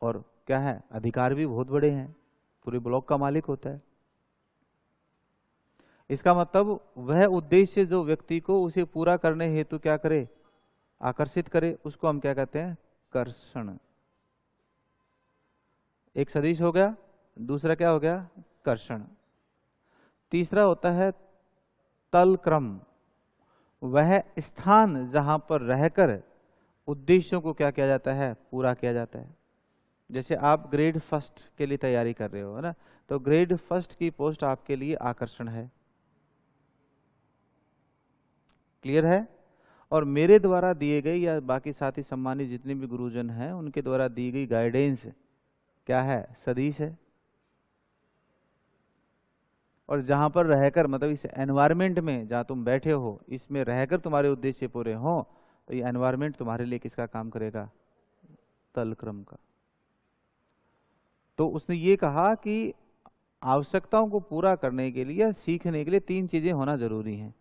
और क्या है, अधिकार भी बहुत बड़े हैं, पूरे ब्लॉक का मालिक होता है। इसका मतलब वह उद्देश्य जो व्यक्ति को उसे पूरा करने हेतु क्या करे, आकर्षित करे, उसको हम क्या कहते हैं, कर्षण। एक सदिश हो गया, दूसरा क्या हो गया, कर्षण। तीसरा होता है तल क्रम, वह स्थान जहां पर रहकर उद्देश्यों को क्या किया जाता है, पूरा किया जाता है। जैसे आप ग्रेड फर्स्ट के लिए तैयारी कर रहे हो, है ना, तो ग्रेड फर्स्ट की पोस्ट आपके लिए आकर्षण है। क्लियर है। और मेरे द्वारा दिए गए या बाकी साथी सम्मानित जितने भी गुरुजन हैं उनके द्वारा दी गई गाइडेंस क्या है, सदिश है। और जहां पर रहकर, मतलब इस एनवायरमेंट में जहां तुम बैठे हो, इसमें रहकर तुम्हारे उद्देश्य पूरे हों, तो ये एनवायरमेंट तुम्हारे लिए किसका काम करेगा, तल क्रम का। तो उसने ये कहा कि आवश्यकताओं को पूरा करने के लिए, सीखने के लिए 3 चीजें होना जरूरी हैं।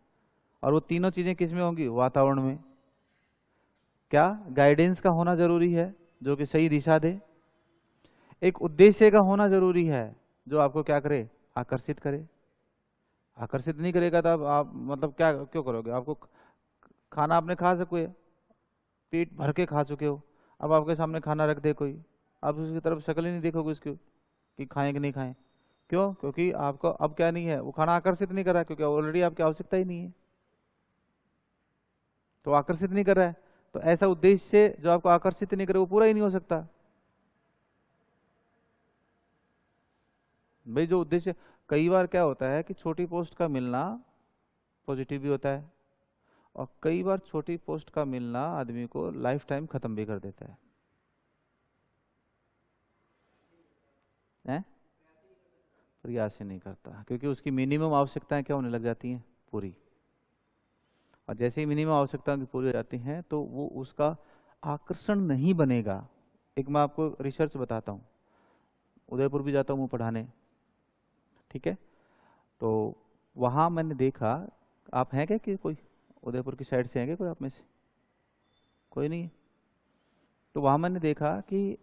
और वो तीनों चीजें किस में होंगी, वातावरण में। क्या, गाइडेंस का होना जरूरी है जो कि सही दिशा दे। एक उद्देश्य का होना जरूरी है जो आपको क्या करे, आकर्षित करे। आकर्षित नहीं करेगा तो आप मतलब क्या क्यों करोगे। आपको खाना आपने खा सको, पेट भर के खा चुके हो, अब आपके सामने खाना रख दे कोई, आप उसकी तरफ शक्ल ही नहीं देखोगे उसकी कि खाएं कि नहीं खाएं। क्यों, क्योंकि आपको अब क्या नहीं है, वो खाना आकर्षित नहीं कर रहा है, क्योंकि ऑलरेडी आपकी आवश्यकता ही नहीं है, तो आकर्षित नहीं कर रहा है। तो ऐसा उद्देश्य जो आपको आकर्षित नहीं करे वो पूरा ही नहीं हो सकता। भाई जो उद्देश्य, कई बार क्या होता है कि छोटी पोस्ट का मिलना पॉजिटिव भी होता है, और कई बार छोटी पोस्ट का मिलना आदमी को लाइफ टाइम खत्म भी कर देता है। प्रयास ही नहीं करता, क्योंकि उसकी मिनिमम आवश्यकताएं क्या होने लग जाती हैं, पूरी। और जैसे ही मिनिमम आवश्यकताएं की पूरी हो जाती हैं तो वो उसका आकर्षण नहीं बनेगा। एक मैं आपको रिसर्च बताता हूँ, उदयपुर भी जाता हूँ मैं पढ़ाने, ठीक है। तो वहाँ मैंने देखा, आप हैं क्या कि कोई उदयपुर की साइड से हैं क्या कोई आप में से, कोई नहीं है। तो वहाँ मैंने देखा कि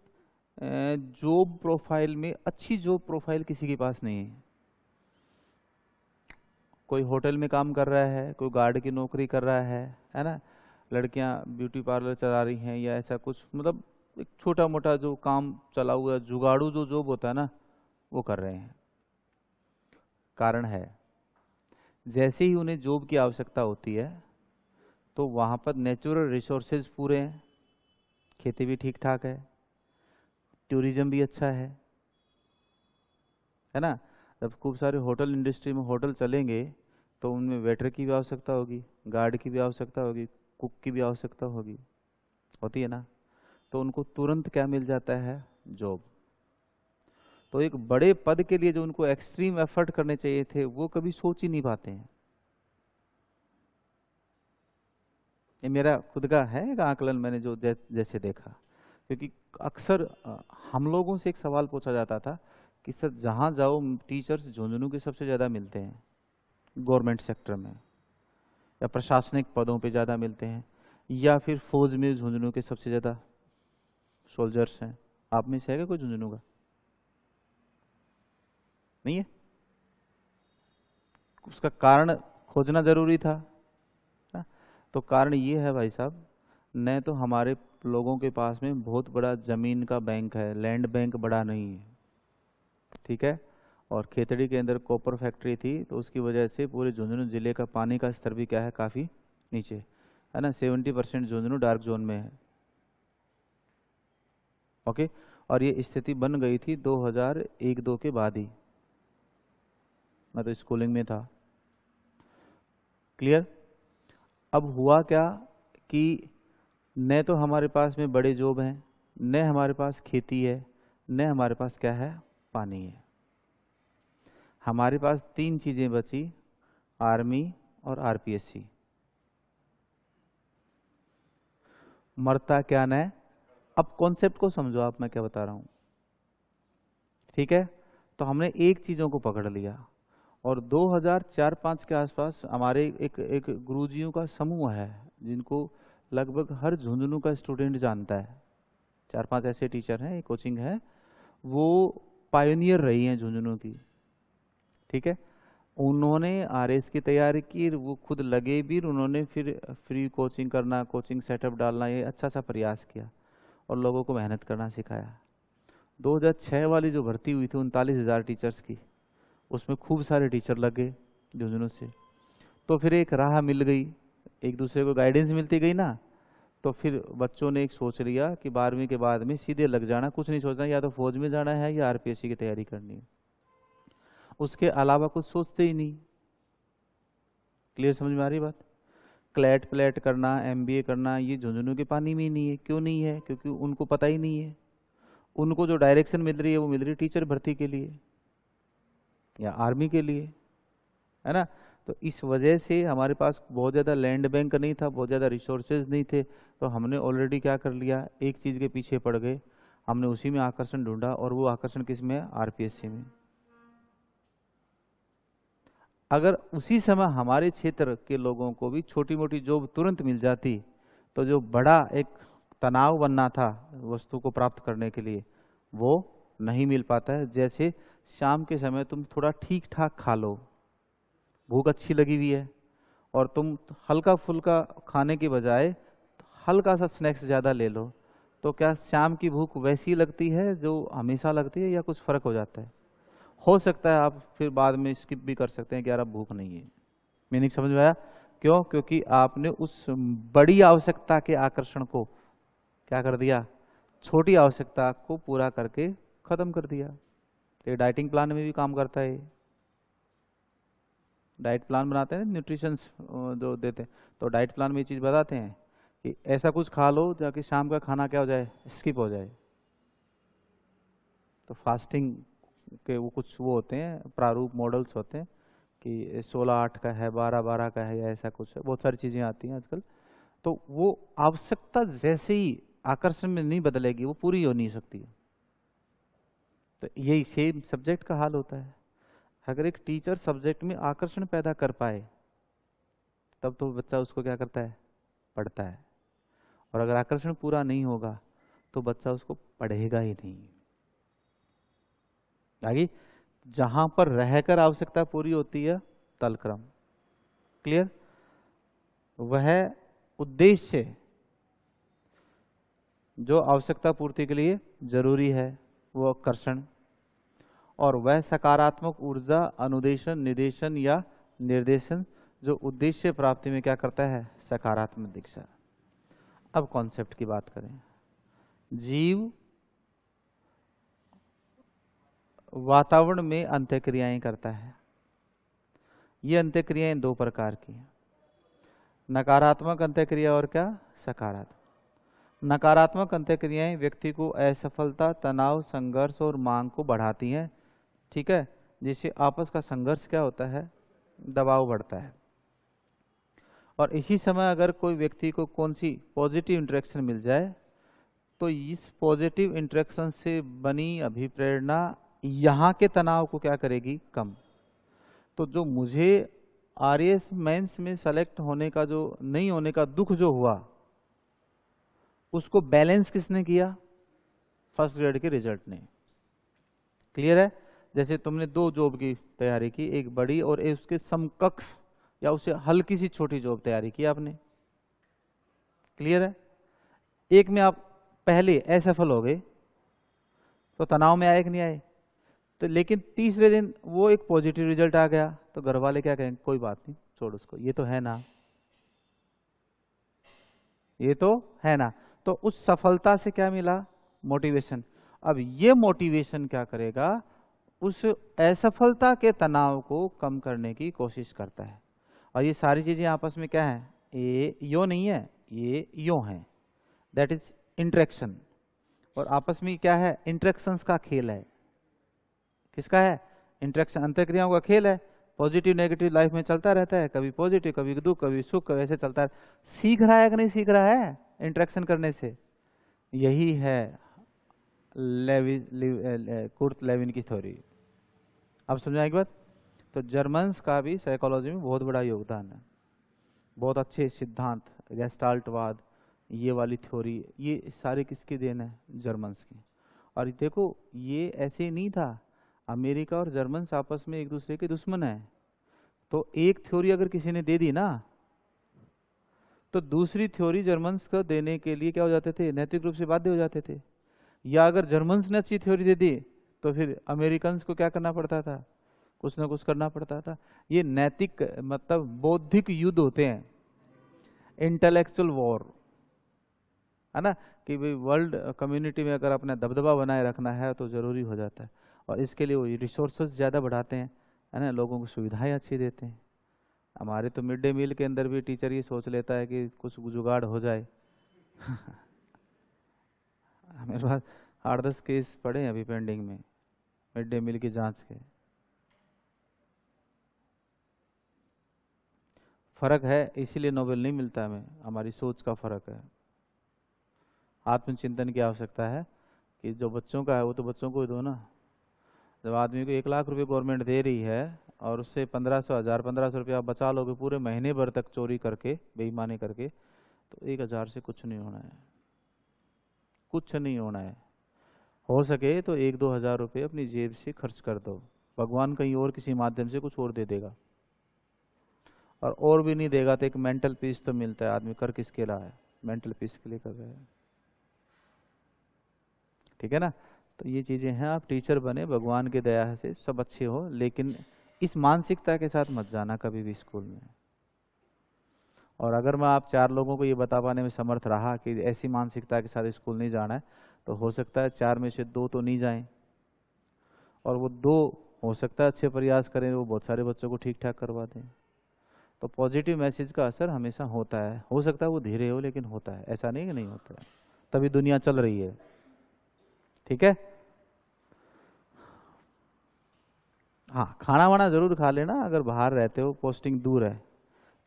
जॉब प्रोफाइल में अच्छी जॉब प्रोफाइल किसी के पास नहीं है। कोई होटल में काम कर रहा है, कोई गार्ड की नौकरी कर रहा है ना, लड़कियां ब्यूटी पार्लर चला रही हैं या ऐसा कुछ, मतलब एक छोटा मोटा जो काम चला हुआ जुगाड़ू जो जॉब होता है ना, वो कर रहे हैं। कारण है, जैसे ही उन्हें जॉब की आवश्यकता होती है तो वहाँ पर नेचुरल रिसोर्सेज पूरे हैं, खेती भी ठीक ठाक है, टूरिज्म भी अच्छा है ना। जब खूब सारे होटल इंडस्ट्री में होटल चलेंगे तो उनमें वेटर की भी आवश्यकता होगी, गार्ड की भी आवश्यकता होगी, कुक की भी आवश्यकता होगी, होती है ना। तो उनको तुरंत क्या मिल जाता है, जॉब। तो एक बड़े पद के लिए जो उनको एक्सट्रीम एफर्ट करने चाहिए थे वो कभी सोच ही नहीं पाते हैं। ये मेरा खुद का है एक आकलन, मैंने जो जैसे देखा। क्योंकि अक्सर हम लोगों से एक सवाल पूछा जाता था कि सर जहाँ जाओ टीचर्स झुंझुनू के सबसे ज़्यादा मिलते हैं, गवर्नमेंट सेक्टर में या प्रशासनिक पदों पे ज़्यादा मिलते हैं, या फिर फौज में झुंझुनू के सबसे ज़्यादा सोल्जर्स हैं। आप में से है क्या कोई झुंझुनू का, नहीं है। उसका कारण खोजना जरूरी था ना? तो कारण ये है भाई साहब, न तो हमारे लोगों के पास में बहुत बड़ा जमीन का बैंक है, लैंड बैंक बड़ा नहीं है, ठीक है। और खेतड़ी के अंदर कॉपर फैक्ट्री थी तो उसकी वजह से पूरे झुंझुनू जिले का पानी का स्तर भी क्या है, काफ़ी नीचे है ना। 70% झुंझुनू डार्क जोन में है, ओके। और ये स्थिति बन गई थी 2001-2 के बाद ही, मैं तो स्कूलिंग में था। क्लियर। अब हुआ क्या कि न तो हमारे पास में बड़े जॉब हैं, न हमारे पास खेती है, न हमारे पास क्या है, पानी है। हमारे पास 3 चीजें बची, आर्मी और आरपीएससी। मरता क्या न। अब कॉन्सेप्ट को समझो आप, मैं क्या बता रहा हूं, ठीक है। तो हमने एक चीजों को पकड़ लिया, और 2004-5 के आसपास हमारे एक गुरुजियों का समूह है जिनको लगभग हर झुंझुनू का स्टूडेंट जानता है, 4-5 ऐसे टीचर हैं, एक कोचिंग है, वो पायोनियर रही हैं झुंझुनू की, ठीक है। उन्होंने आरएस की तैयारी की, वो खुद लगे भी, उन्होंने फिर फ्री कोचिंग करना, कोचिंग सेटअप डालना, ये अच्छा सा प्रयास किया और लोगों को मेहनत करना सिखाया। 2006 वाली जो भर्ती हुई थी 39,000 टीचर्स की, उसमें खूब सारे टीचर लगे झुंझुनू से। तो फिर एक राह मिल गई, एक दूसरे को गाइडेंस मिलती गई ना, तो फिर बच्चों ने एक सोच लिया कि 12वीं के बाद में सीधे लग जाना, कुछ नहीं सोचना, या तो फौज में जाना है या आरपीएससी की तैयारी करनी है, उसके अलावा कुछ सोचते ही नहीं। क्लियर समझ में आ रही बात? क्लैट प्लेट करना, एमबीए करना, ये झुंझुनू के पानी में ही नहीं है। क्यों नहीं है? क्योंकि उनको पता ही नहीं है। उनको जो डायरेक्शन मिल रही है वो मिल रही है टीचर भर्ती के लिए या आर्मी के लिए, है ना। तो इस वजह से हमारे पास बहुत ज़्यादा लैंड बैंक नहीं था, बहुत ज़्यादा रिसोर्सेज नहीं थे, तो हमने ऑलरेडी क्या कर लिया, एक चीज़ के पीछे पड़ गए, हमने उसी में आकर्षण ढूंढा, और वो आकर्षण किस में है? आरपीएससी में। अगर उसी समय हमारे क्षेत्र के लोगों को भी छोटी मोटी जॉब तुरंत मिल जाती, तो जो बड़ा एक तनाव बनना था वस्तु को प्राप्त करने के लिए, वो नहीं मिल पाता है। जैसे शाम के समय तुम थोड़ा ठीक ठाक खा लो, भूख अच्छी लगी हुई है, और तुम हल्का फुल्का खाने के बजाय हल्का सा स्नैक्स ज़्यादा ले लो, तो क्या शाम की भूख वैसी लगती है जो हमेशा लगती है, या कुछ फ़र्क हो जाता है? हो सकता है आप फिर बाद में स्किप भी कर सकते हैं कि यार अब भूख नहीं है। मीनिंग समझ में आया? क्यों? क्योंकि आपने उस बड़ी आवश्यकता के आकर्षण को क्या कर दिया, छोटी आवश्यकता को पूरा करके खत्म कर दिया। तो ये डाइटिंग प्लान में भी काम करता है। डाइट प्लान बनाते हैं, न्यूट्रिशन जो देते हैं, तो डाइट प्लान में ये चीज़ बताते हैं कि ऐसा कुछ खा लो जाके शाम का खाना क्या हो जाए, स्किप हो जाए। तो फास्टिंग के वो कुछ वो होते हैं, प्रारूप मॉडल्स होते हैं कि 16-8 का है, 12-12 का है, या ऐसा कुछ है, बहुत सारी चीज़ें आती हैं आजकल। तो वो आवश्यकता जैसे ही आकर्षण में नहीं बदलेगी वो पूरी हो नहीं सकती है। तो यही सेम सब्जेक्ट का हाल होता है। अगर एक टीचर सब्जेक्ट में आकर्षण पैदा कर पाए, तब तो बच्चा उसको क्या करता है, पढ़ता है। और अगर आकर्षण पूरा नहीं होगा तो बच्चा उसको पढ़ेगा ही नहीं। आगे जहां पर रहकर आवश्यकता पूरी होती है, तलक्रम। क्लियर? वह उद्देश्य जो आवश्यकता पूर्ति के लिए जरूरी है वो आकर्षण, और वह सकारात्मक ऊर्जा अनुदेशन, निदेशन या निर्देशन जो उद्देश्य प्राप्ति में क्या करता है, सकारात्मक दिशा। अब कॉन्सेप्ट की बात करें। जीव वातावरण में अंत्यक्रियाएं करता है। ये अंत्यक्रियाएं दो प्रकार की हैं, नकारात्मक अंत्यक्रिया और क्या, सकारात्मक। नकारात्मक अंत्यक्रियाएं व्यक्ति को असफलता, तनाव, संघर्ष और मांग को बढ़ाती हैं, ठीक है, जिससे आपस का संघर्ष क्या होता है, दबाव बढ़ता है। और इसी समय अगर कोई व्यक्ति को कौन सी पॉजिटिव इंटरेक्शन मिल जाए, तो इस पॉजिटिव इंटरेक्शन से बनी अभिप्रेरणा यहाँ के तनाव को क्या करेगी, कम। तो जो मुझे आरएएस मेंस में सेलेक्ट होने का, जो नहीं होने का दुख जो हुआ, उसको बैलेंस किसने किया, फर्स्ट ग्रेड के रिजल्ट ने। क्लियर है? जैसे तुमने 2 जॉब की तैयारी की, एक बड़ी और एक उसके समकक्ष या उससे हल्की सी छोटी जॉब तैयारी की आपने। क्लियर है? एक में आप पहले असफल हो गए तो तनाव में आए कि नहीं आए, तो लेकिन तीसरे दिन वो एक पॉजिटिव रिजल्ट आ गया, तो घर वाले क्या कहेंगे, कोई बात नहीं, छोड़ उसको, ये तो है ना, ये तो है ना। तो उस सफलता से क्या मिला, मोटिवेशन। अब ये मोटिवेशन क्या करेगा, उस असफलता के तनाव को कम करने की कोशिश करता है। और ये सारी चीजें आपस में क्या है, ये यो नहीं है, ये यो है, दैट इज इंटरेक्शन। और आपस में क्या है, इंटरेक्शंस का खेल है। किसका है, इंटरेक्शन, अंतःक्रियाओं का खेल है। पॉजिटिव नेगेटिव लाइफ में चलता रहता है, कभी पॉजिटिव, कभी दुख, कभी सुख, ऐसे चलता है। सीख रहा है कि नहीं सीख रहा है इंटरेक्शन करने से? यही है कुर्ट लेविन की थ्योरी। अब समझाएगी बात? तो जर्मन्स का भी साइकोलॉजी में बहुत बड़ा योगदान है, बहुत अच्छे सिद्धांत, गेस्टाल्टवाद, ये वाली थ्योरी, ये सारे किसकी देन है? जर्मन्स की। और देखो ये ऐसे नहीं था, अमेरिका और जर्मन्स आपस में एक दूसरे के दुश्मन है, तो एक थ्योरी अगर किसी ने दे दी ना, तो दूसरी थ्योरी जर्मन्स को देने के लिए क्या हो जाते थे? नैतिक रूप से बाध्य हो जाते थे। या अगर जर्मन्स ने अच्छी थ्योरी दे दी तो फिर अमेरिकन को क्या करना पड़ता था? कुछ ना कुछ करना पड़ता था। ये नैतिक मतलब बौद्धिक युद्ध होते हैं, इंटेलेक्चुअल वॉर, है ना, कि भाई वर्ल्ड कम्युनिटी में अगर अपना दबदबा बनाए रखना है तो जरूरी हो जाता है, और इसके लिए वो रिसोर्सेज ज़्यादा बढ़ाते हैं, है ना, लोगों को सुविधाएं अच्छी देते हैं। हमारे तो मिड डे मील के अंदर भी टीचर ये सोच लेता है कि कुछ जुगाड़ हो जाए। मेरे पास 8-10 केस पड़े हैं अभी पेंडिंग में मिड डे मील की जांच के। फर्क है, इसीलिए नोबेल नहीं मिलता हमें, हमारी सोच का फर्क है। आत्मचिंतन की आवश्यकता है कि जो बच्चों का है वो तो बच्चों को ही दो ना। जब आदमी को 1 लाख रुपए गवर्नमेंट दे रही है और उससे 1500 हजार 1500 रुपया आप बचा लोगे पूरे महीने भर तक चोरी करके, बेईमानी करके, तो 1 हजार से कुछ नहीं होना है, कुछ नहीं होना है। हो सके तो 1-2 हजार रुपये अपनी जेब से खर्च कर दो, भगवान कहीं और किसी माध्यम से कुछ और दे देगा। और भी नहीं देगा तो एक मेंटल पीस तो मिलता है। आदमी कर किसके रहा है? मेंटल पीस के लिए कर रहे हैं, ठीक है ना। तो ये चीज़ें हैं, आप टीचर बने, भगवान की दया से सब अच्छे हो, लेकिन इस मानसिकता के साथ मत जाना कभी भी स्कूल में। और अगर मैं आप 4 लोगों को ये बता पाने में समर्थ रहा कि ऐसी मानसिकता के साथ स्कूल नहीं जाना है, तो हो सकता है 4 में से 2 तो नहीं जाएं, और वो 2 हो सकता है अच्छे प्रयास करें, वो बहुत सारे बच्चों को ठीक ठाक करवा दें। तो पॉजिटिव मैसेज का असर हमेशा होता है, हो सकता है वो धीरे हो लेकिन होता है, ऐसा नहीं कि नहीं होता है, तभी दुनिया चल रही है, ठीक है। हाँ, खाना वाना जरूर खा लेना, अगर बाहर रहते हो, पोस्टिंग दूर है,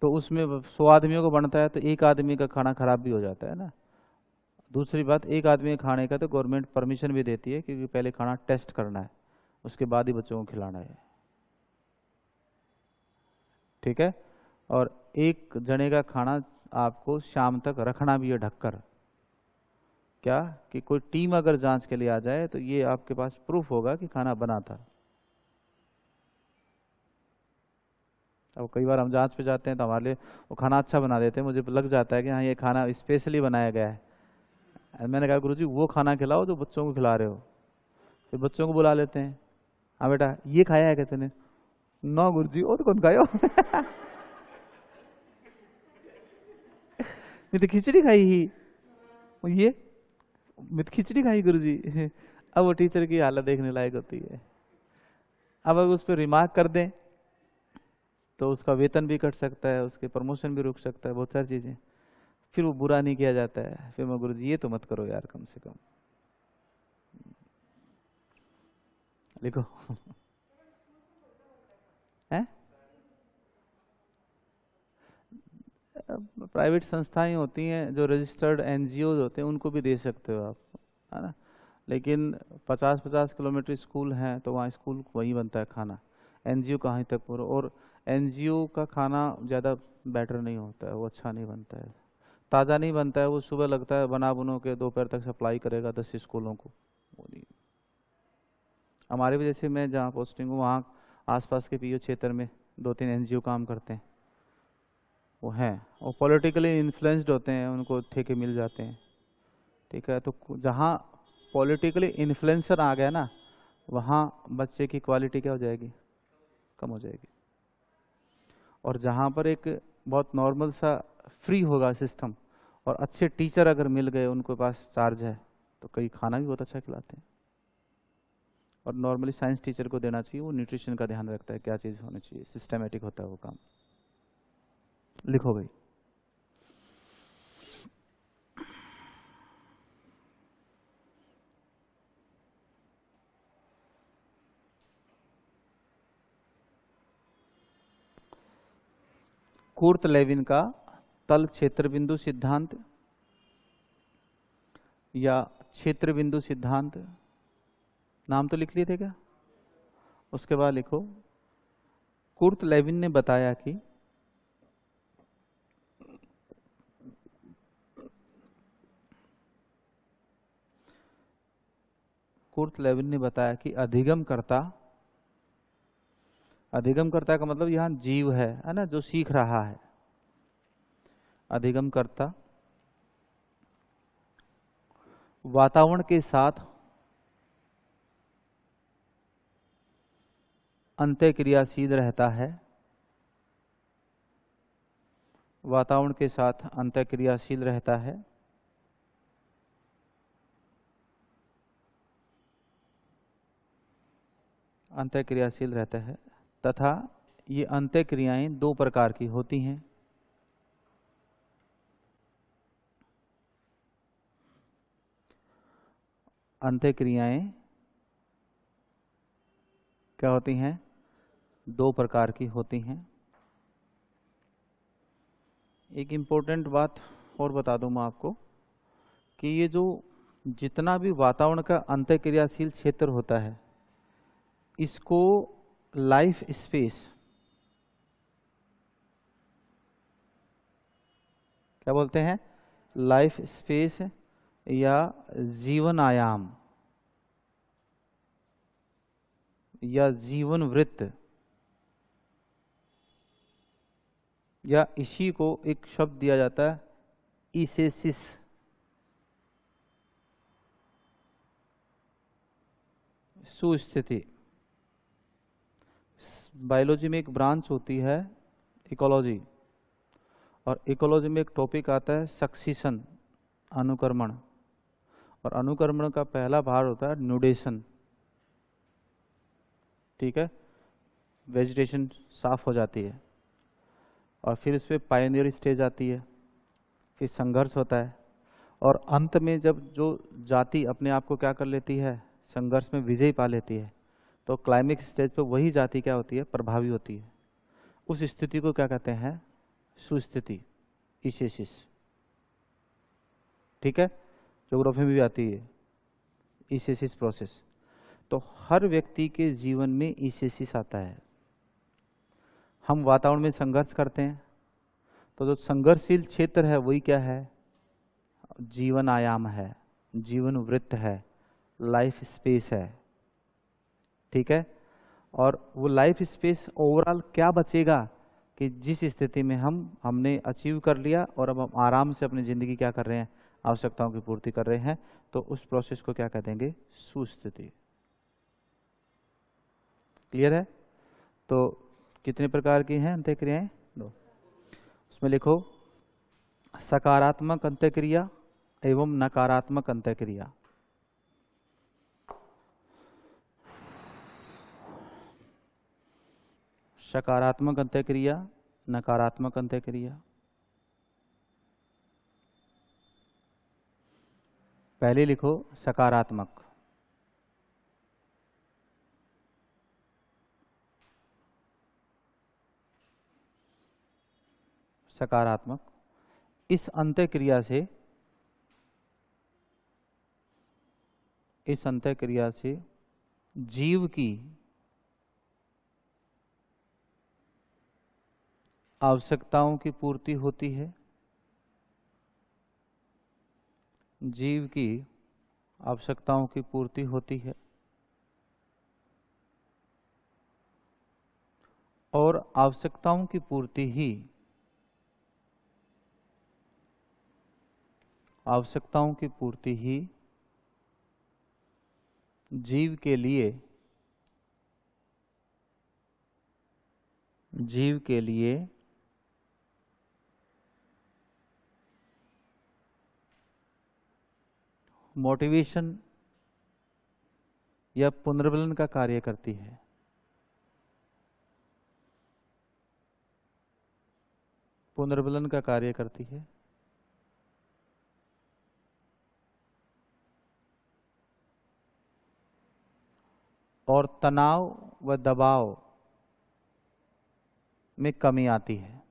तो उसमें 100 आदमियों को बनता है तो एक आदमी का खाना खराब भी हो जाता है ना। दूसरी बात, एक आदमी के खाने का तो गवर्नमेंट परमिशन भी देती है, क्योंकि पहले खाना टेस्ट करना है, उसके बाद ही बच्चों को खिलाना है, ठीक है। और एक जने का खाना आपको शाम तक रखना भी है ढककर, क्या कि कोई टीम अगर जांच के लिए आ जाए तो ये आपके पास प्रूफ होगा कि खाना बना था। अब कई बार हम जांच पे जाते हैं तो हमारे लिए वो खाना अच्छा बना देते हैं, मुझे लग जाता है कि हाँ ये खाना स्पेशली बनाया गया है। मैंने कहा गुरुजी वो खाना खिलाओ जो बच्चों को खिला रहे हो। फिर बच्चों को बुला लेते हैं, हाँ बेटा ये खाया है क्या तूने? नो गुरुजी, वो तो कौन खायो। मैं तो खिचड़ी खाई ही। ये मैं तो खिचड़ी खाई गुरुजी। अब वो टीचर की हालत देखने लायक होती है। अब अगर उस पर रिमार्क कर दें तो उसका वेतन भी कट सकता है, उसके प्रमोशन भी रुक सकता है, बहुत सारी चीजें। फिर वो बुरा नहीं किया जाता है, फिर मैं गुरुजी ये तो मत करो यार, कम से कम लिखो। है प्राइवेट संस्थाएं होती हैं जो रजिस्टर्ड एनजीओ होते हैं, उनको भी दे सकते हो आप, है ना। लेकिन 50-50 किलोमीटर स्कूल हैं तो वहाँ स्कूल वहीं बनता है खाना, एनजीओ कहाँ तक पूरा। और एनजीओ का खाना ज़्यादा बेटर नहीं होता है, वो अच्छा नहीं बनता है, ताज़ा नहीं बनता है। वो सुबह लगता है बना बुनो के दोपहर तक सप्लाई करेगा 10 स्कूलों को, वो नहीं। हमारे भी जैसे मैं जहाँ पोस्टिंग हूँ वहाँ आसपास के पीओ क्षेत्र में 2-3 एनजीओ काम करते हैं, वो हैं, वो पॉलिटिकली इन्फ्लुएंस्ड होते हैं, उनको ठेके मिल जाते हैं, ठीक है। तो जहाँ पॉलिटिकली इन्फ्लुएंसर आ गया ना, वहाँ बच्चे की क्वालिटी क्या हो जाएगी? कम हो जाएगी। और जहाँ पर एक बहुत नॉर्मल सा फ्री होगा सिस्टम, और अच्छे टीचर अगर मिल गए, उनके पास चार्ज है, तो कई खाना भी बहुत अच्छा खिलाते हैं। और नॉर्मली साइंस टीचर को देना चाहिए, वो न्यूट्रिशन का ध्यान रखता है, क्या चीज़ होनी चाहिए, सिस्टमेटिक होता है वो काम। लिखो भाई। कुर्ट लेविन का तल क्षेत्र बिंदु सिद्धांत या क्षेत्र बिंदु सिद्धांत, नाम तो लिख लिए थे क्या? उसके बाद लिखो, कुर्ट लेविन ने बताया कि कुर्ट लेविन ने बताया कि अधिगमकर्ता, अधिगमकर्ता का मतलब यहाँ जीव है ना, जो सीख रहा है। अधिगमकर्ता वातावरण के साथ अंतःक्रियाशील रहता है, वातावरण के साथ अंतःक्रियाशील रहता है, अंतःक्रियाशील रहता है तथा ये अंतःक्रियाएं दो प्रकार की होती हैं। अंतःक्रियाएं क्या होती हैं? दो प्रकार की होती हैं। एक इम्पोर्टेंट बात और बता दूं मैं आपको कि ये जो जितना भी वातावरण का अंतःक्रियाशील क्षेत्र होता है, इसको लाइफ स्पेस क्या बोलते हैं? लाइफ स्पेस या जीवन आयाम या जीवन वृत्त, या इसी को एक शब्द दिया जाता है ईसेसिस। सुस्थिति। बायोलॉजी में एक ब्रांच होती है इकोलॉजी, और इकोलॉजी में एक टॉपिक आता है सक्सीशन, अनुक्रमण, और अनुक्रमण का पहला भाग होता है न्यूडेशन। ठीक है, वेजिटेशन साफ हो जाती है और फिर इस पर पायनियर स्टेज आती है, फिर संघर्ष होता है, और अंत में जब जो जाति अपने आप को क्या कर लेती है, संघर्ष में विजय पा लेती है, तो क्लाइमेक्स स्टेज पे वही जाति क्या होती है? प्रभावी होती है। उस स्थिति को क्या कहते हैं? सुस्थिति, ईसेसिस। ठीक है, ज्योग्राफी में भी आती है ईसेसिस प्रोसेस। तो हर व्यक्ति के जीवन में ईसेसिस आता है। हम वातावरण में संघर्ष करते हैं, तो जो संघर्षशील क्षेत्र है वही क्या है? जीवन आयाम है, जीवन वृत्त है, लाइफ स्पेस है। ठीक है, और वो लाइफ स्पेस ओवरऑल क्या बचेगा कि जिस स्थिति में हमने अचीव कर लिया और अब हम आराम से अपनी ज़िंदगी क्या कर रहे हैं? आवश्यकताओं की पूर्ति कर रहे हैं, तो उस प्रोसेस को क्या कह देंगे? सुस्थिति। क्लियर है? तो कितने प्रकार की हैं अंतःक्रियाएं? दो। उसमें लिखो सकारात्मक अंतःक्रिया एवं नकारात्मक अंतःक्रिया। सकारात्मक अंतःक्रिया, नकारात्मक अंतःक्रिया। पहले लिखो सकारात्मक। सकारात्मक, इस अंतःक्रिया से जीव की आवश्यकताओं की पूर्ति होती है, जीव की आवश्यकताओं की पूर्ति होती है, और आवश्यकताओं की पूर्ति ही जीव के लिए मोटिवेशन या पुनर्बलन का कार्य करती है। पुनर्बलन का कार्य करती है। और तनाव व दबाव में कमी आती है।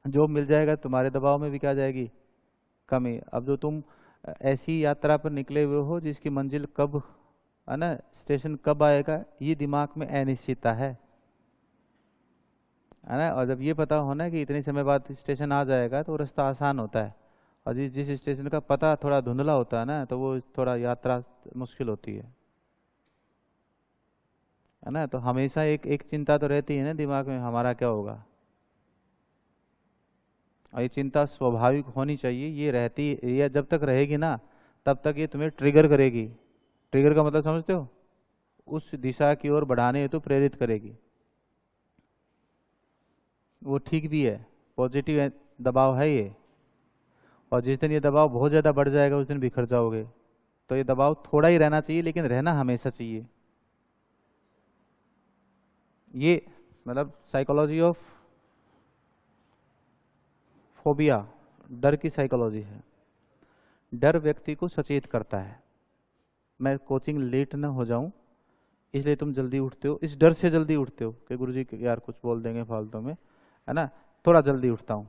जो मिल जाएगा तुम्हारे दबाव में भी क्या आ जाएगी? कमी। अब जो तुम ऐसी यात्रा पर निकले हुए हो जिसकी मंजिल कब है ना, स्टेशन कब आएगा, ये दिमाग में अनिश्चितता है ना। और जब ये पता होना कि इतने समय बाद स्टेशन आ जाएगा तो रास्ता आसान होता है, और जिस स्टेशन का पता थोड़ा धुंधला होता है ना, तो वो थोड़ा यात्रा मुश्किल होती है। है ना। तो हमेशा एक एक चिंता तो रहती है ना दिमाग में, हमारा क्या होगा। और ये चिंता स्वाभाविक होनी चाहिए, ये रहती, ये जब तक रहेगी ना तब तक ये तुम्हें ट्रिगर करेगी। ट्रिगर का मतलब समझते हो, उस दिशा की ओर बढ़ाने हेतु प्रेरित करेगी। वो ठीक भी है, पॉजिटिव दबाव है ये। और जिस दिन ये दबाव बहुत ज़्यादा बढ़ जाएगा उस दिन बिखर जाओगे। तो ये दबाव थोड़ा ही रहना चाहिए, लेकिन रहना हमेशा चाहिए। ये मतलब साइकोलॉजी ऑफ फोबिया, डर की साइकोलॉजी है। डर व्यक्ति को सचेत करता है। मैं कोचिंग लेट ना हो जाऊं इसलिए तुम जल्दी उठते हो, इस डर से जल्दी उठते हो कि गुरुजी यार कुछ बोल देंगे फालतू में, है ना। थोड़ा जल्दी उठता हूँ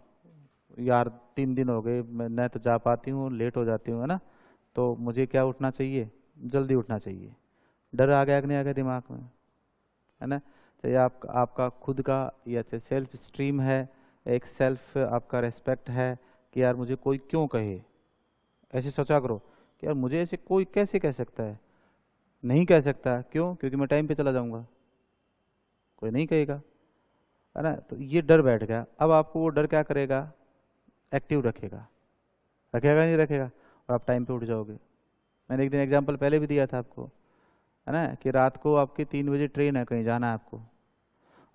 यार, 3 दिन हो गए मैं तो जा पाती हूँ, लेट हो जाती हूँ, है ना। तो मुझे क्या उठना चाहिए, जल्दी उठना चाहिए। डर आ गया कि नहीं आ गया दिमाग में, है ना। चाहे आपका खुद का या चाहे सेल्फ स्ट्रीम है, एक सेल्फ आपका रेस्पेक्ट है कि यार मुझे कोई क्यों कहे। ऐसे सोचा करो कि यार मुझे ऐसे कोई कैसे कह सकता है। नहीं कह सकता, क्यों? क्योंकि मैं टाइम पे चला जाऊंगा, कोई नहीं कहेगा, है ना। तो ये डर बैठ गया। अब आपको वो डर क्या करेगा, एक्टिव रखेगा। रखेगा नहीं रखेगा, और आप टाइम पे उठ जाओगे। मैंने एक दिन एग्जांपल पहले भी दिया था आपको, है ना, कि रात को आपकी 3 बजे ट्रेन है, कहीं जाना है आपको,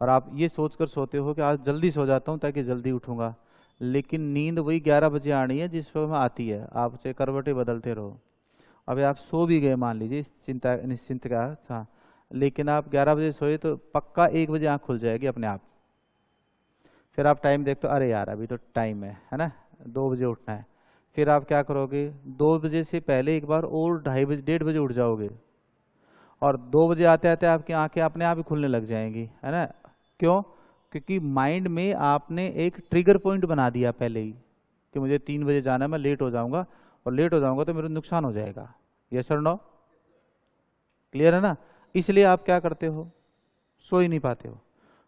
और आप ये सोचकर सोते हो कि आज जल्दी सो जाता हूँ ताकि जल्दी उठूंगा। लेकिन नींद वही 11 बजे आनी है जिस समय आती है, आप चाहे करवटें बदलते रहो। अभी आप सो भी गए मान लीजिए चिंता निश्चिंत का था, लेकिन आप 11 बजे सोए तो पक्का 1 बजे आँख खुल जाएगी अपने आप। फिर आप टाइम देखते हो, अरे यार अभी तो टाइम है ना, 2 बजे उठना है। फिर आप क्या करोगे, 2 बजे से पहले एक बार और 2:30 बजे 1:30 बजे उठ जाओगे, और 2 बजे आते आते आपकी आंखें अपने आप ही खुलने लग जाएंगी, है ना। क्यों? क्योंकि माइंड में आपने एक ट्रिगर पॉइंट बना दिया पहले ही कि मुझे 3 बजे जाना है, मैं लेट हो जाऊंगा, और लेट हो जाऊंगा तो मेरा नुकसान हो जाएगा। यस और नो? क्लियर है ना। इसलिए आप क्या करते हो, सो ही नहीं पाते हो।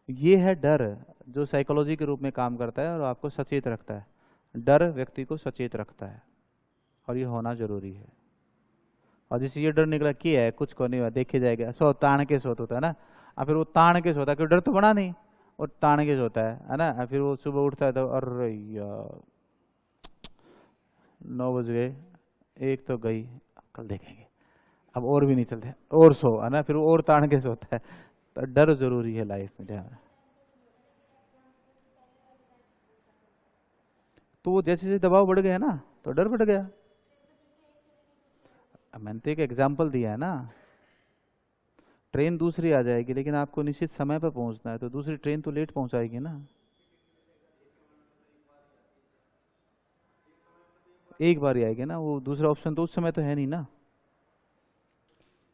ये है डर, जो साइकोलॉजी के रूप में काम करता है और आपको सचेत रखता है। डर व्यक्ति को सचेत रखता है, और ये होना जरूरी है। और जिससे ये डर निकला कि है कुछ को नहीं हुआ, देखे जाएगा, सो तान के सोता होता है ना। और फिर वो तान के सोता है, क्यों, डर तो बना नहीं, और तान के सोता है ना। और फिर वो सुबह उठता है तो अरे यार 9 बज गए, एक तो गई, कल देखेंगे, अब और भी नहीं चलते, और सो, है ना। फिर वो और तान के सोता है। तो डर जरूरी है लाइफ में, ध्यान। तो वो जैसे जैसे दबाव बढ़ गया ना तो डर बढ़ गया। अब मैंने तो एक एग्जाम्पल दिया है ना। ट्रेन दूसरी आ जाएगी, लेकिन आपको निश्चित समय पर पहुंचना है, तो दूसरी ट्रेन तो लेट पहुंचाएगी ना। एक बार ही आएगी ना, वो दूसरा ऑप्शन तो उस समय तो है नहीं ना।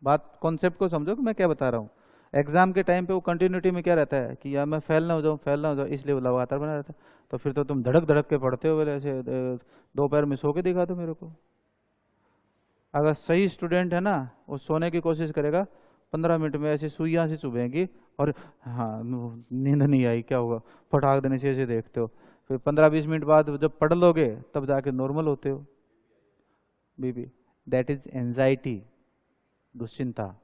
बात कॉन्सेप्ट को समझो कि मैं क्या बता रहा हूँ। एग्जाम के टाइम पे वो कंटिन्यूटी में क्या रहता है कि यार मैं फेल ना हो जाऊँ, फेल ना हो जाऊँ, इसलिए वो लगातार बना रहता है। तो फिर तो तुम धड़क धड़क के पढ़ते हो, बोले ऐसे दोपहर में सो के दिखा दो मेरे को। अगर सही स्टूडेंट है ना, वो सोने की कोशिश करेगा, 15 मिनट में ऐसी सुइयां से चुभेंगी, और हाँ नींद नहीं आई, क्या होगा, फटाक देने से ऐसे देखते हो। फिर 15-20 मिनट बाद जब पढ़ लोगे तब जाके नॉर्मल होते हो। बीबी, दैट इज एंजाइटी, दुश्चिंता,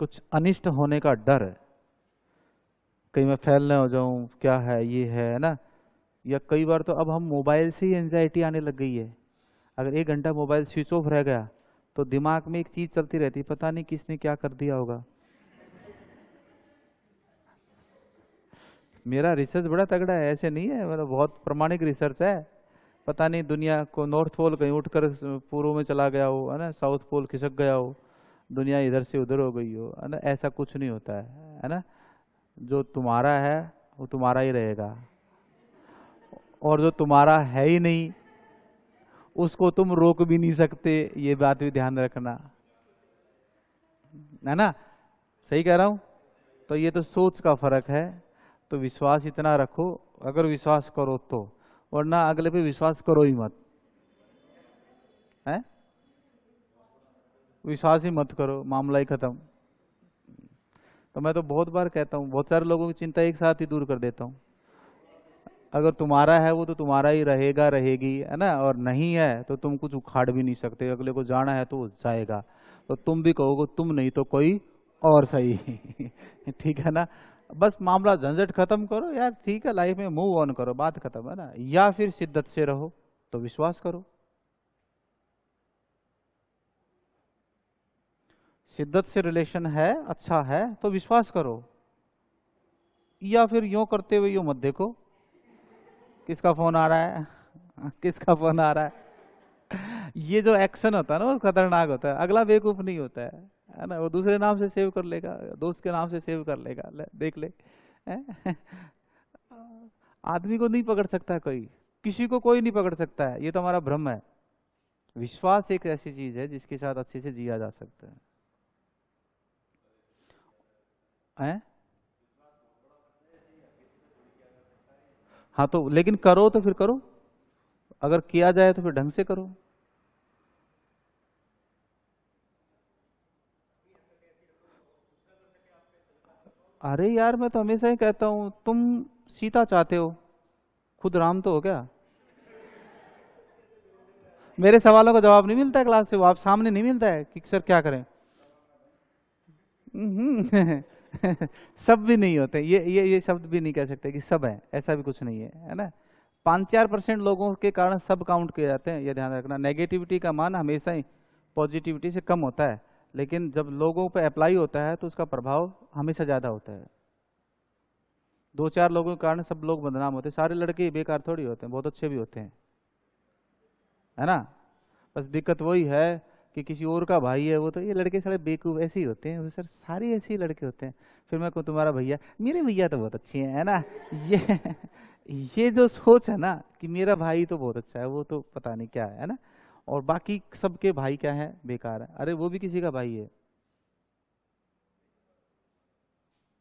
कुछ अनिष्ट होने का डर है। कहीं मैं फेल ना हो जाऊं, क्या है ये है ना। या कई बार तो अब हम मोबाइल से ही एंजाइटी आने लग गई है। अगर 1 घंटा मोबाइल स्विच ऑफ रह गया तो दिमाग में एक चीज चलती रहती है, पता नहीं किसने क्या कर दिया होगा। मेरा रिसर्च बड़ा तगड़ा है, ऐसे नहीं है, मतलब बहुत प्रमाणिक रिसर्च है। पता नहीं दुनिया को नॉर्थ पोल कहीं उठकर पूर्व में चला गया हो, है ना, साउथ पोल खिसक गया हो, दुनिया इधर से उधर हो गई हो, है ना। ऐसा कुछ नहीं होता है ना। जो तुम्हारा है वो तुम्हारा ही रहेगा, और जो तुम्हारा है ही नहीं उसको तुम रोक भी नहीं सकते, ये बात भी ध्यान रखना, है ना। सही कह रहा हूं। तो ये तो सोच का फर्क है। तो विश्वास इतना रखो, अगर विश्वास करो तो, वरना अगले पे विश्वास करो ही मत, है। विश्वास ही मत करो, मामला ही खत्म। तो मैं तो बहुत बार कहता हूँ, बहुत सारे लोगों की चिंता एक साथ ही दूर कर देता हूँ। अगर तुम्हारा है वो तो तुम्हारा ही रहेगा, रहेगी, है ना। और नहीं है तो तुम कुछ उखाड़ भी नहीं सकते, अगले को जाना है तो वो जाएगा। तो तुम भी कहोगे तुम नहीं तो कोई और सही। ठीक है ना। बस मामला झंझट खत्म करो यार, ठीक है, लाइफ में मूव ऑन करो, बात खत्म है ना। या फिर शिद्दत से रहो तो विश्वास करो, शिद्दत से रिलेशन है, अच्छा है तो विश्वास करो। या फिर यूं करते हुए यूं मत देखो किसका फोन आ रहा है, किसका फोन आ रहा है। ये जो एक्शन होता है ना वो खतरनाक होता है। अगला बेवकूफ नहीं होता है ना, वो दूसरे नाम से सेव कर लेगा, दोस्त के नाम से सेव कर लेगा, ले, देख ले। हैं? आदमी को नहीं पकड़ सकता कोई, किसी को कोई नहीं पकड़ सकता है, ये तो हमारा भ्रम है। विश्वास एक ऐसी चीज है जिसके साथ अच्छे से जिया जा सकता है। हैं? हाँ तो लेकिन करो तो फिर करो, अगर किया जाए तो फिर ढंग से करो। अरे यार मैं तो हमेशा ही कहता हूँ, तुम सीता चाहते हो, खुद राम तो हो क्या। मेरे सवालों का जवाब नहीं मिलता है क्लास से, वो आप सामने नहीं मिलता है कि सर क्या करें। हम्म। सब भी नहीं होते, ये शब्द भी नहीं कह सकते कि सब है, ऐसा भी कुछ नहीं है ना। 5-4% लोगों के कारण सब काउंट किए जाते हैं, ये ध्यान रखना। नेगेटिविटी का मान हमेशा ही पॉजिटिविटी से कम होता है, लेकिन जब लोगों पे अप्लाई होता है तो उसका प्रभाव हमेशा ज्यादा होता है। 2-4 लोगों के कारण सब लोग बदनाम होते हैं। सारे लड़के बेकार थोड़ी होते हैं, बहुत अच्छे भी होते हैं, है ना। बस दिक्कत वही है कि किसी और का भाई है वो, तो ये लड़के सारे बेवकूफ ऐसे ही होते हैं, वो सर सारे ऐसे ही लड़के होते हैं। फिर मैं कहूँ तुम्हारा भैया, मेरे भैया तो बहुत अच्छे हैं, है ना। ये ये जो सोच है ना कि मेरा भाई तो बहुत अच्छा है, वो तो पता नहीं क्या है ना। और बाकी सबके भाई क्या है, बेकार है। अरे वो भी किसी का भाई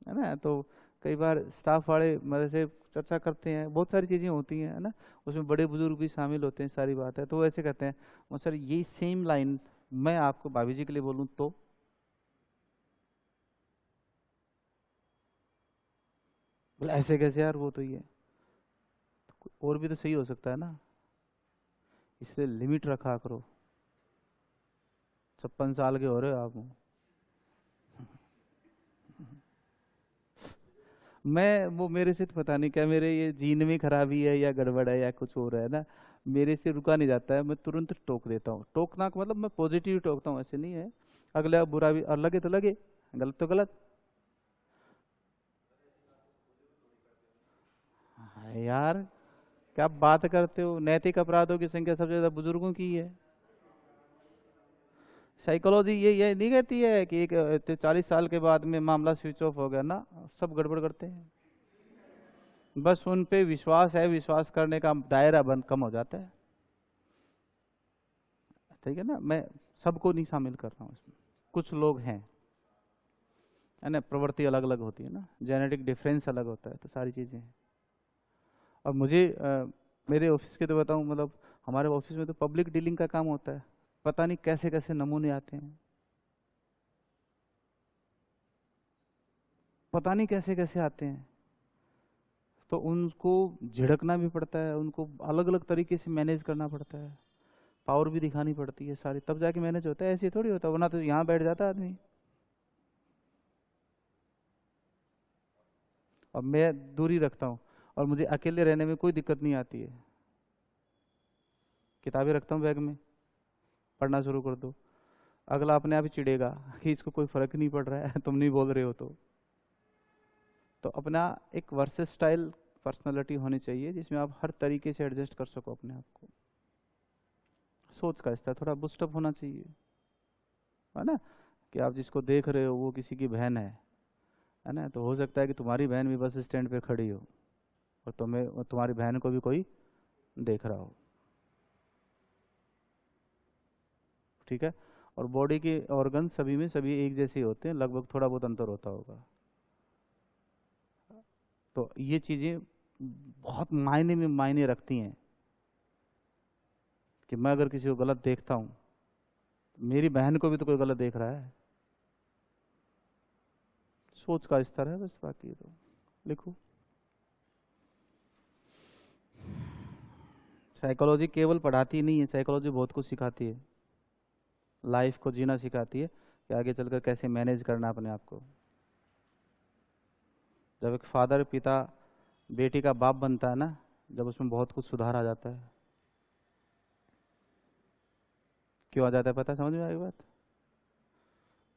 है ना। तो कई बार स्टाफ वाले मेरे से चर्चा करते हैं, बहुत सारी चीजें होती हैं, है ना। उसमें बड़े बुजुर्ग भी शामिल होते हैं, सारी बात है। तो वो ऐसे कहते हैं, वो सर ये सेम लाइन मैं आपको भाभी जी के लिए बोलूं तो, बोले ऐसे कैसे यार, वो तो ये और भी तो सही हो सकता है ना, इसलिए लिमिट रखा करो। 56 साल के हो रहे हो आप। मैं वो मेरे से तो पता नहीं क्या, मेरे ये जीन में खराबी है या गड़बड़ है या कुछ हो रहा है ना, मेरे से रुका नहीं जाता है, मैं तुरंत टोक देता हूँ। टोकना का मतलब मैं पॉजिटिव टोकता हूँ, ऐसे नहीं है। अगला बुरा भी और लगे तो लगे, गलत तो गलत। हाँ यार, क्या बात करते हो, नैतिक अपराधों की संख्या सबसे ज्यादा बुजुर्गों की है। साइकोलॉजी ये नहीं कहती है कि एक 40 साल के बाद में मामला स्विच ऑफ हो गया ना, सब गड़बड़ करते हैं। बस उन पे विश्वास है, विश्वास करने का दायरा बंद कम हो जाता है। ठीक है ना, मैं सबको नहीं शामिल कर रहा हूँ इसमें, कुछ लोग हैं, है ना। प्रवृत्ति अलग अलग होती है ना, जेनेटिक डिफरेंस अलग होता है, तो सारी चीज़ें हैं। और मुझे मेरे ऑफिस के तो बताऊँ, मतलब हमारे ऑफिस में तो पब्लिक डीलिंग का काम होता है। पता नहीं कैसे कैसे नमूने आते हैं, पता नहीं कैसे कैसे आते हैं। तो उनको झिड़कना भी पड़ता है, उनको अलग अलग तरीके से मैनेज करना पड़ता है, पावर भी दिखानी पड़ती है सारी, तब जाके मैनेज होता है। ऐसे थोड़ी होता, वरना तो यहाँ बैठ जाता आदमी। और मैं दूरी रखता हूँ, और मुझे अकेले रहने में कोई दिक्कत नहीं आती है। किताबें रखता हूँ बैग में, पढ़ना शुरू कर दो। अगला अपने आप ही चिढ़ेगा कि इसको कोई फर्क नहीं पड़ रहा है, तुम नहीं बोल रहे हो तो अपना एक वर्सेटाइल पर्सनालिटी होनी चाहिए, जिसमें आप हर तरीके से एडजस्ट कर सको अपने आप को। सोच का स्तर थोड़ा बूस्टअप होना चाहिए, है ना। कि आप जिसको देख रहे हो वो किसी की बहन है ना, तो हो सकता है कि तुम्हारी बहन भी बस स्टैंड पे खड़ी हो और तुम्हारी बहन को भी कोई देख रहा हो। ठीक है। और बॉडी के ऑर्गन सभी में सभी एक जैसे ही होते हैं, लगभग थोड़ा बहुत अंतर होता होगा। तो ये चीजें बहुत मायने में मायने रखती हैं, कि मैं अगर किसी को गलत देखता हूँ, मेरी बहन को भी तो कोई गलत देख रहा है। सोच का स्तर है बस, बाकी तो लिखो। साइकोलॉजी केवल पढ़ाती नहीं है, साइकोलॉजी बहुत कुछ सिखाती है। लाइफ को जीना सिखाती है कि आगे चलकर कैसे मैनेज करना अपने आप को। जब एक फादर पिता बेटी का बाप बनता है ना, जब उसमें बहुत कुछ सुधार आ जाता है। क्यों आ जाता है पता है? समझ में आई बात?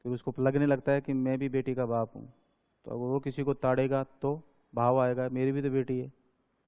क्योंकि उसको लगने लगता है कि मैं भी बेटी का बाप हूँ। तो अगर वो किसी को ताड़ेगा तो भाव आएगा, मेरी भी तो बेटी है।